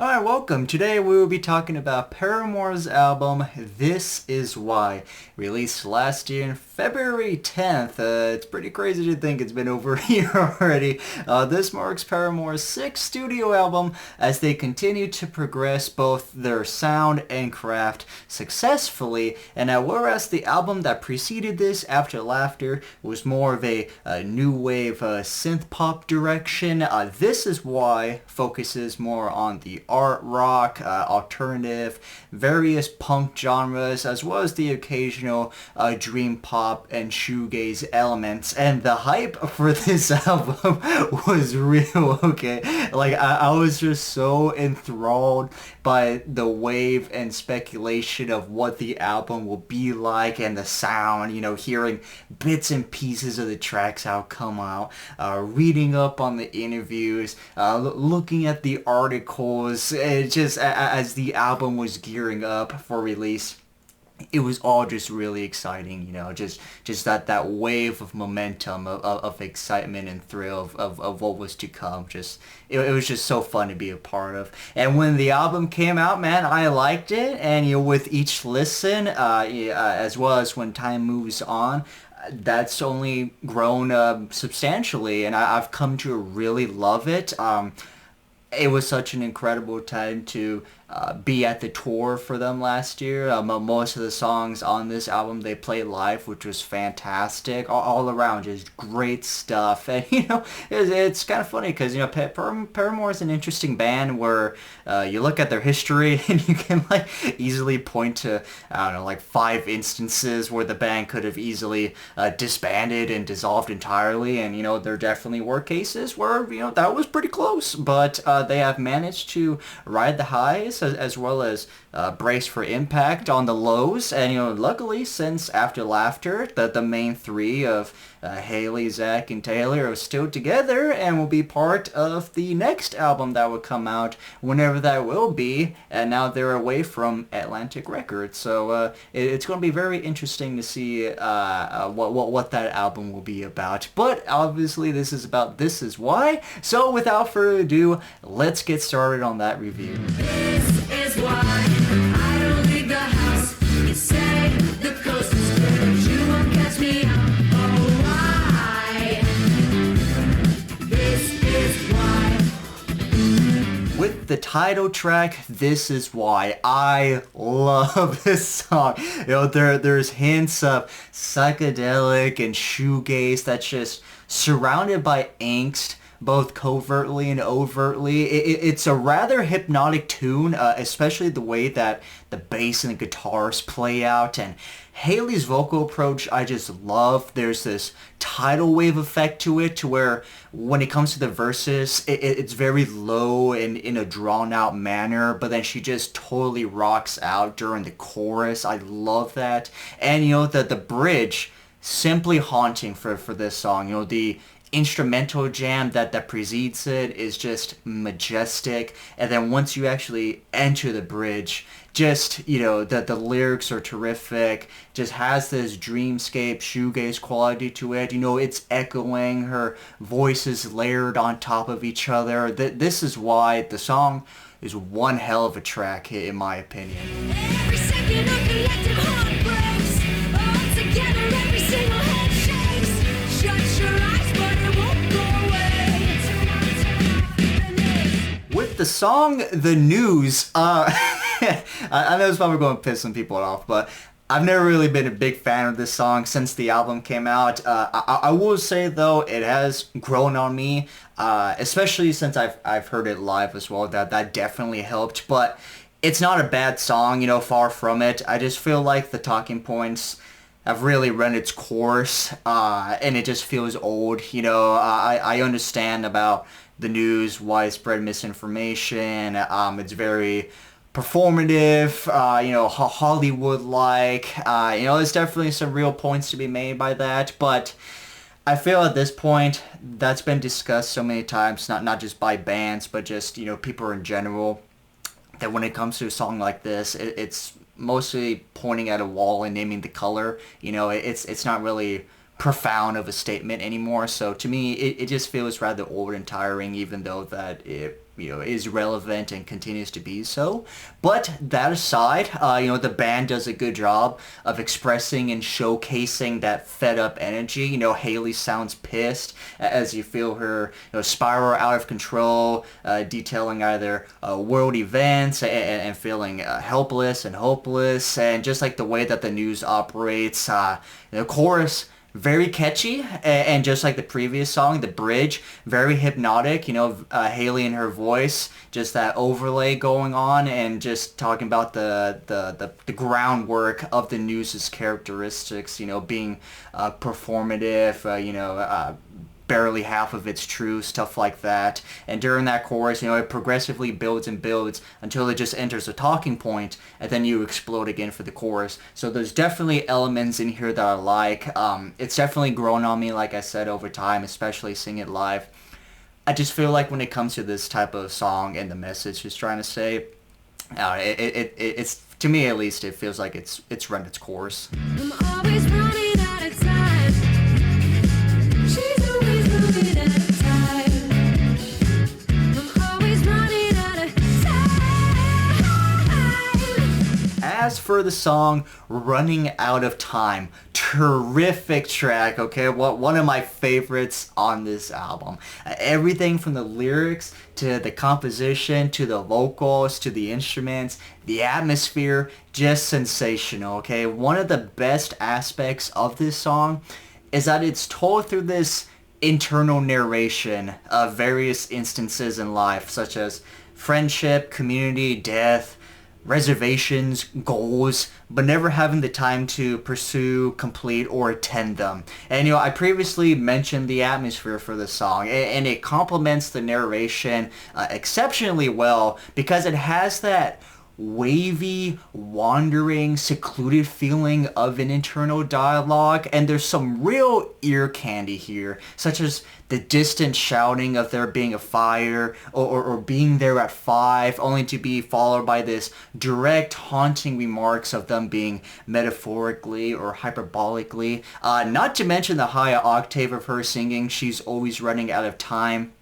Alright, welcome. Today we will be talking about Paramore's album, This Is Why, released last year on February 10th. It's pretty crazy to think it's been over a year already. This marks Paramore's sixth studio album as they continue to progress both their sound and craft successfully. And whereas the album that preceded this, After Laughter, was more of a new wave synth pop direction, This Is Why focuses more on the art rock, alternative, various punk genres, as well as the occasional dream pop and shoegaze elements. And the hype for this album was real, okay? Like, I was just so enthralled by the wave and speculation of what the album will be like and the sound, hearing bits and pieces of the tracks how come out, reading up on the interviews, looking at the articles, just as the album was gearing up for release. It was all just really exciting, just that wave of momentum, of excitement and thrill of what was to come. It was just so fun to be a part of. And when the album came out, man, I liked it. And with each listen, as well as when time moves on, that's only grown substantially, and I've come to really love it. It was such an incredible time to be at the tour for them last year. Most of the songs on this album they played live, which was fantastic. All around, just great stuff. And it's kind of funny because Paramore is an interesting band where you look at their history and you can easily point to, I don't know, 5 instances where the band could have easily disbanded and dissolved entirely. And there definitely were cases where that was pretty close, but they have managed to ride the highs as well as brace for impact on the lows. And luckily, since After Laughter, the main three of Haley, Zach, and Taylor are still together and will be part of the next album that will come out whenever that will be. And now they're away from Atlantic Records, so it's going to be very interesting to see what that album will be about. But obviously, this is about This Is Why. So without further ado, let's get started on that review. This is why I don't leave the house. You say the coast is clear, but you won't catch me out. Oh, why? This is why. With the title track, This Is Why, I love this song. There's hints of psychedelic and shoegaze that's just surrounded by angst, both covertly and overtly. It's a rather hypnotic tune, especially the way that the bass and the guitars play out, and Haley's vocal approach I just love. There's this tidal wave effect to it, to where when it comes to the verses, it's very low and in a drawn out manner, but then she just totally rocks out during the chorus. I love that. And the bridge, simply haunting for this song. The instrumental jam that precedes it is just majestic, and then once you actually enter the bridge, just the lyrics are terrific. Just has this dreamscape shoegaze quality to it. It's echoing, her voices layered on top of each other. This is why the song is one hell of a track, in my opinion. Every second of collective heart breaks. All together, every single head shakes. Shut your eyes, but it won't go away. With the song The News, I know it's probably going to piss some people off, but I've never really been a big fan of this song since the album came out. I will say, though, it has grown on me, especially since I've heard it live as well. That definitely helped, but it's not a bad song, far from it. I just feel like the talking points have really run its course, and it just feels old. I understand about the news, widespread misinformation. It's very performative, Hollywood-like. There's definitely some real points to be made by that, but I feel at this point that's been discussed so many times, not just by bands, but just people in general, that when it comes to a song like this, it's mostly pointing at a wall and naming the color. It's not really profound of a statement anymore. So to me, it just feels rather old and tiring, even though that it is relevant and continues to be so. But that aside, the band does a good job of expressing and showcasing that fed up energy. Haley sounds pissed as you feel her spiral out of control, detailing either world events and feeling helpless and hopeless, and just like the way that the news operates. The chorus, very catchy, and just like the previous song, the bridge, very hypnotic. Haley and her voice, just that overlay going on, and just talking about the groundwork of the news's characteristics. Being performative. Barely half of it's true, stuff like that. And during that chorus, it progressively builds and builds until it just enters a talking point, and then you explode again for the chorus. So there's definitely elements in here that I like. It's definitely grown on me, like I said, over time, especially seeing it live. I just feel like when it comes to this type of song and the message it's trying to say, it's, to me at least, it feels like it's run its course. I'm always running out of time. She's always running out of time. I'm always running out of time. As for the song Running Out of Time, terrific track, okay? One of my favorites on this album. Everything from the lyrics to the composition to the vocals to the instruments, the atmosphere, just sensational, okay? One of the best aspects of this song is that it's told through this internal narration of various instances in life, such as friendship, community, death, reservations, goals, but never having the time to pursue, complete, or attend them. And I previously mentioned the atmosphere for the song, and it complements the narration exceptionally well because it has that wavy, wandering, secluded feeling of an internal dialogue, and there's some real ear candy here, such as the distant shouting of there being a fire or being there at 5, only to be followed by this direct, haunting remarks of them being metaphorically or hyperbolically. Not to mention the high octave of her singing, She's Always Running Out of Time.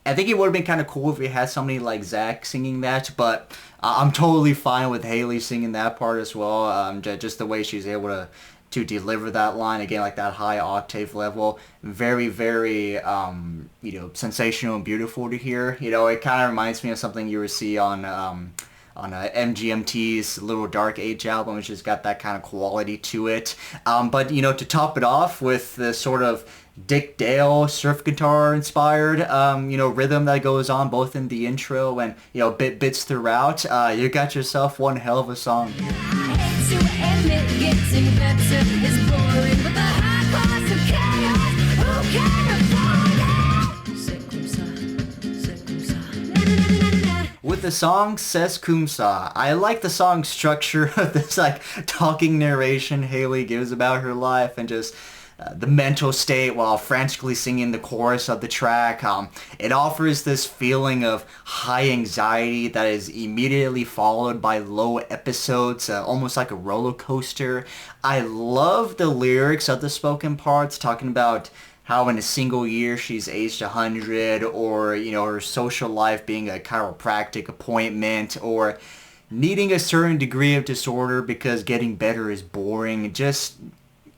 I think it would have been kind of cool if we had somebody like Zach singing that, but I'm totally fine with Haley singing that part as well. Just the way she's able to deliver that line, again, like that high octave level. Very, very, sensational and beautiful to hear. It kind of reminds me of something you would see on MGMT's Little Dark Age album, which has got that kind of quality to it. But to top it off with the sort of Dick Dale surf guitar inspired, rhythm that goes on both in the intro and, bits throughout, you got yourself one hell of a song. I hate to admit getting better is boring, but the high cost of chaos, who can afford it? C'est comme ça, c'est comme ça. Na, na, na, na, na. With the song C'est Comme Ça, I like the song structure of this talking narration Haley gives about her life and just the mental state while frantically singing the chorus of the track. It offers this feeling of high anxiety that is immediately followed by low episodes, almost like a roller coaster. I love the lyrics of the spoken parts, talking about how in a single year she's aged 100, or, her social life being a chiropractic appointment, or needing a certain degree of disorder because getting better is boring. Just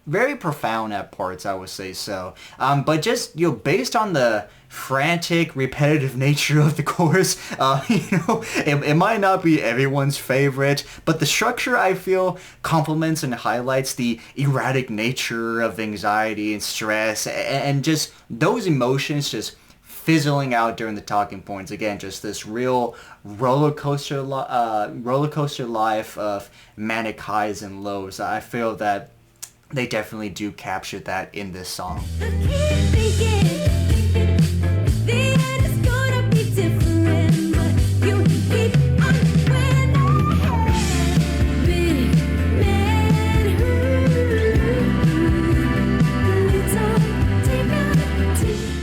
very profound at parts, I would say so. But just, based on the frantic, repetitive nature of the chorus, it might not be everyone's favorite, but the structure, I feel, complements and highlights the erratic nature of anxiety and stress, and just those emotions just fizzling out during the talking points. Again, just this real roller coaster life of manic highs and lows. I feel that they definitely do capture that in this song. I keep thinking the end is gonna be different, but you keep on winning. Big man who you don't take out.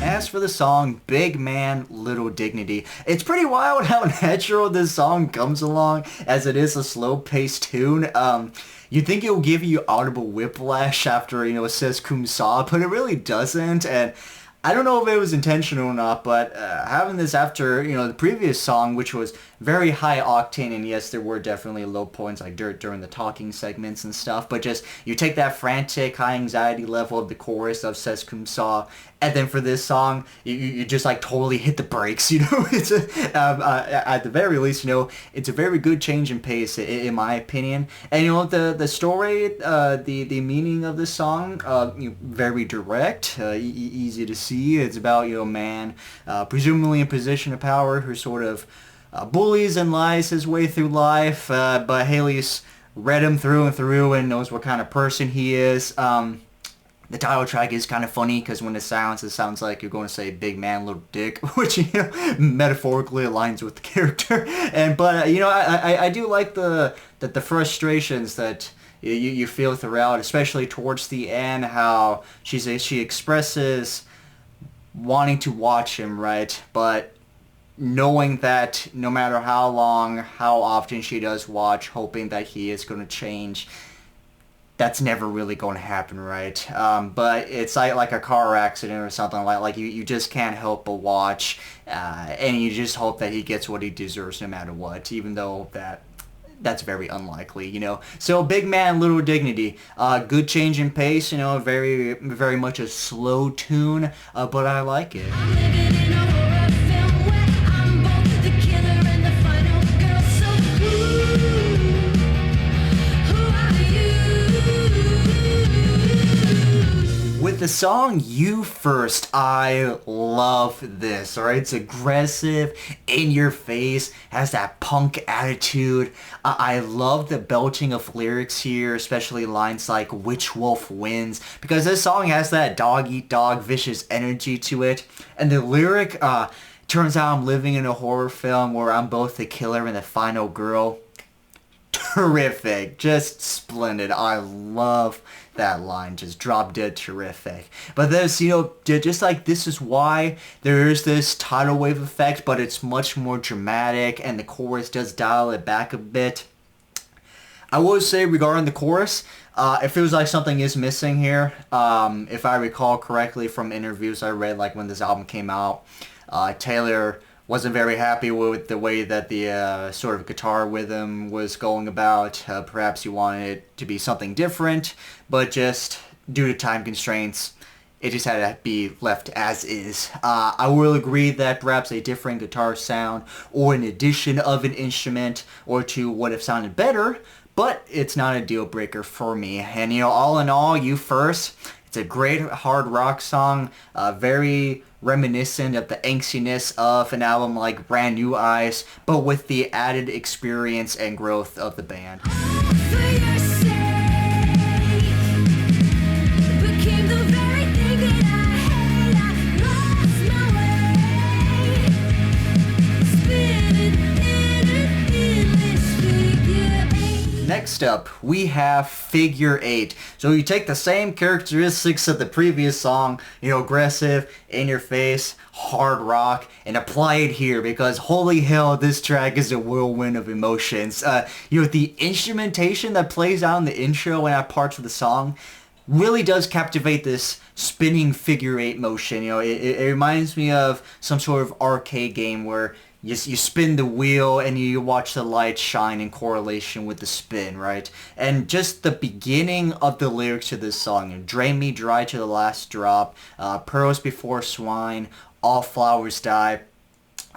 As for the song Big Man, Little Dignity. It's pretty wild how natural this song comes along, as it is a slow-paced tune. You'd think it will give you audible whiplash after, it says cum sa, but it really doesn't, and I don't know if it was intentional or not, but having this after, the previous song, which was very high octane, and yes, there were definitely low points, like during the talking segments and stuff, but just, you take that frantic, high anxiety level of the chorus of Says Cum Sa, and then for this song, you just, like, totally hit the brakes, It's at the very least, it's a very good change in pace, in my opinion. And, the story, the meaning of this song, very direct, easy to see. It's about, a man, presumably in position of power, who sort of bullies and lies his way through life, but Haley's read him through and through and knows what kind of person he is. The title track is kind of funny because when it sounds like you're going to say big man, little dick, which, metaphorically aligns with the character. But I do like the frustrations that you feel throughout, especially towards the end, how she expresses wanting to watch him, right? But knowing that no matter how long, how often she does watch, hoping that he is going to change, that's never really going to happen, right? But it's like a car accident or something, like you just can't help but watch, and you just hope that he gets what he deserves no matter what, even though that's very unlikely, So Big Man, Little Dignity, good change in pace, very, very much a slow tune, but I like it. I'm living in a horror film where I'm both the killer and the final girl. So who are you? With the song You First, I love this, alright? It's aggressive, in your face, has that punk attitude. I love the belching of lyrics here, especially lines like which wolf wins, because this song has that dog-eat-dog vicious energy to it. And the lyric, turns out I'm living in a horror film where I'm both the killer and the final girl. Terrific, just splendid. I love that line, just drop dead terrific. But this, just like This Is Why, there is this tidal wave effect, but it's much more dramatic, and the chorus does dial it back a bit. I would say regarding the chorus, it feels like something is missing here. If I recall correctly from interviews I read, like when this album came out, Taylor wasn't very happy with the way that the sort of guitar rhythm was going about. Perhaps he wanted it to be something different, but just due to time constraints, it just had to be left as is. I will agree that perhaps a different guitar sound or an addition of an instrument or two would have sounded better, but it's not a deal breaker for me. And all in all, You First, it's a great hard rock song, very reminiscent of the angstiness of an album like Brand New Eyes, but with the added experience and growth of the band. For your sake, became the very thing that I hate. I lost my way, spinning in an endless figure eight. Next up, we have Figure 8. So you take the same characteristics of the previous song, aggressive, in your face, hard rock, and apply it here because holy hell, this track is a whirlwind of emotions. The instrumentation that plays out in the intro and at parts of the song really does captivate this spinning figure 8 motion. It reminds me of some sort of arcade game where you spin the wheel and you watch the light shine in correlation with the spin, right? And just the beginning of the lyrics to this song, drain me dry to the last drop, pearls before swine, all flowers die.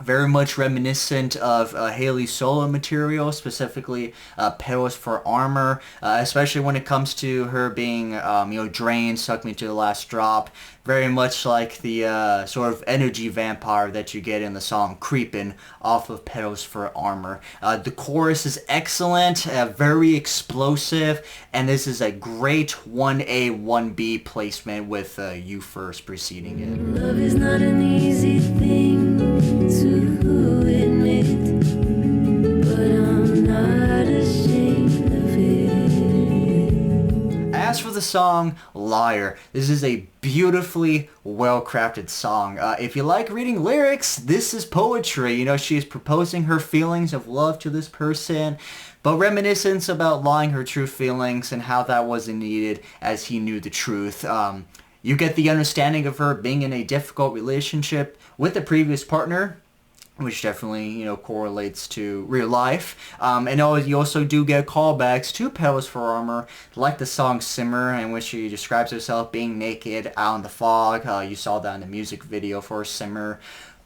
Very much reminiscent of Haley's solo material, specifically Petals for Armor, especially when it comes to her being, drained, suck me to the last drop. Very much like the sort of energy vampire that you get in the song Creepin' off of Petals for Armor. The chorus is excellent, very explosive, and this is a great 1A, 1B placement with You First preceding it. Love is not an easy thing to admit, but I'm not ashamed of it. As for the song Liar. This is a beautifully well-crafted song. If you like reading lyrics, this is poetry. You know, she's proposing her feelings of love to this person, but reminiscence about lying her true feelings and how that wasn't needed as he knew the truth. You get the understanding of her being in a difficult relationship with a previous partner, which definitely, you know, correlates to real life. And you also do get callbacks to Petals for Armor, like the song Simmer, in which she describes herself being naked out in the fog. You saw that in the music video for Simmer.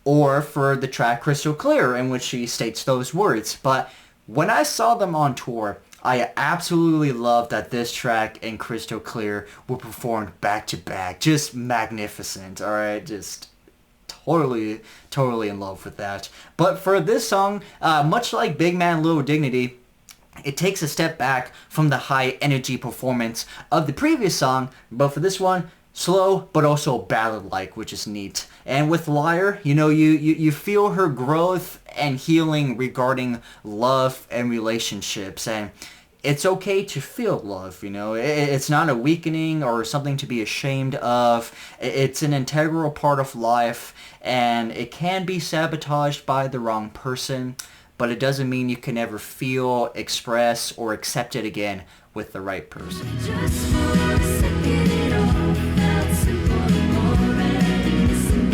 Or for the track Crystal Clear, in which she states those words. But when I saw them on tour, I absolutely love that this track and Crystal Clear were performed back to back. Just magnificent, alright? Just totally in love with that. But for this song, much like Big Man Little Dignity, it takes a step back from the high energy performance of the previous song, but for this one, slow but also ballad-like, which is neat. And with Liar, you know, you feel her growth and healing regarding love and relationships, and it's okay to feel love, you know. It's not a weakening or something to be ashamed of. It's an integral part of life, and it can be sabotaged by the wrong person, but it doesn't mean you can never feel, express, or accept it again with the right person. Just for a second, it all felt simple, already missing.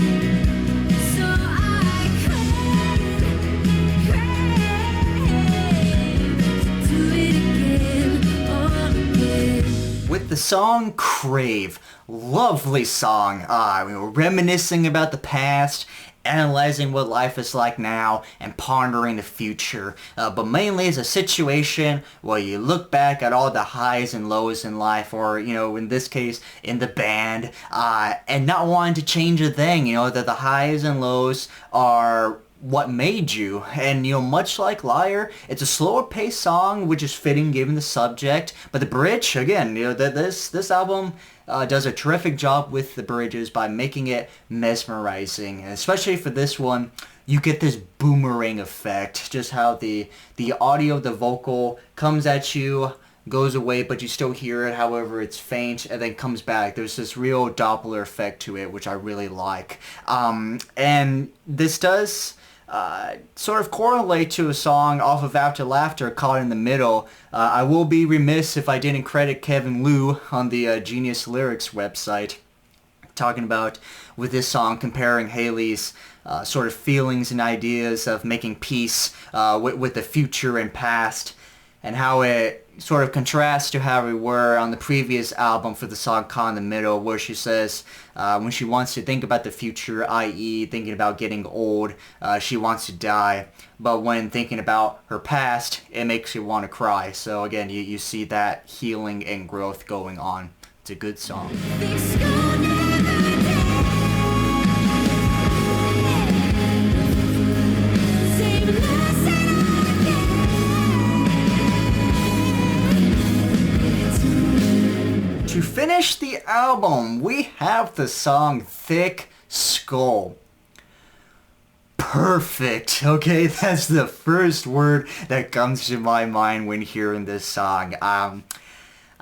So I crave to do it again, all again. With the song Crave, lovely song. We were reminiscing about the past, analyzing what life is like now, and pondering the future. But mainly as a situation where you look back at all the highs and lows in life, or, you know, in this case, in the band, and not wanting to change a thing. You know, that the highs and lows are what made you. And, you know, much like Liar, it's a slower paced song, which is fitting given the subject. But the bridge, again, you know, this album does a terrific job with the bridges by making it mesmerizing. And especially for this one, you get this boomerang effect. Just how the audio, the vocal comes at you, goes away, but you still hear it, however it's faint, and then comes back. There's this real Doppler effect to it, which I really like. And this does sort of correlate to a song off of After Laughter, Caught in the Middle. I will be remiss if I didn't credit Kevin Liu on the Genius Lyrics website, talking about, with this song, comparing Haley's sort of feelings and ideas of making peace with the future and past, and how it sort of contrasts to how we were on the previous album for the song Caught in the Middle, where she says when she wants to think about the future, i.e. thinking about getting old, she wants to die. But when thinking about her past, it makes you want to cry. So again, you see that healing and growth going on. It's a good song. This could never get. Same lesson again. To finish the album, we have the song Thick Skull. Perfect. Okay, that's the first word that comes to my mind when hearing this song.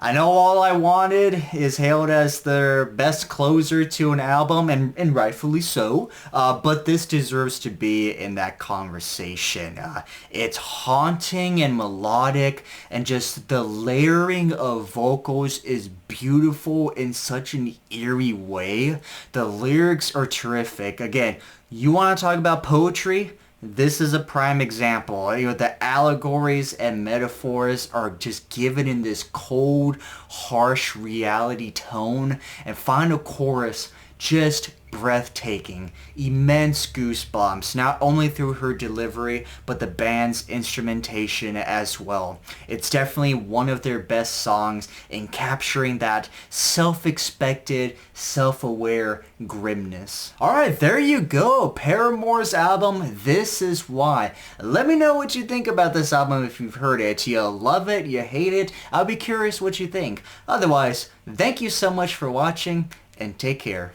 I know All I Wanted is hailed as their best closer to an album, and rightfully so, but this deserves to be in that conversation. It's haunting and melodic, and just the layering of vocals is beautiful in such an eerie way. The lyrics are terrific. Again, you want to talk about poetry? This is a prime example. You know, the allegories and metaphors are just given in this cold, harsh reality tone, and final chorus just breathtaking. Immense goosebumps, not only through her delivery, but the band's instrumentation as well. It's definitely one of their best songs in capturing that self-expected, self-aware grimness. Alright, there you go. Paramore's album, This Is Why. Let me know what you think about this album if you've heard it. You love it? You hate it? I'll be curious what you think. Otherwise, thank you so much for watching, and take care.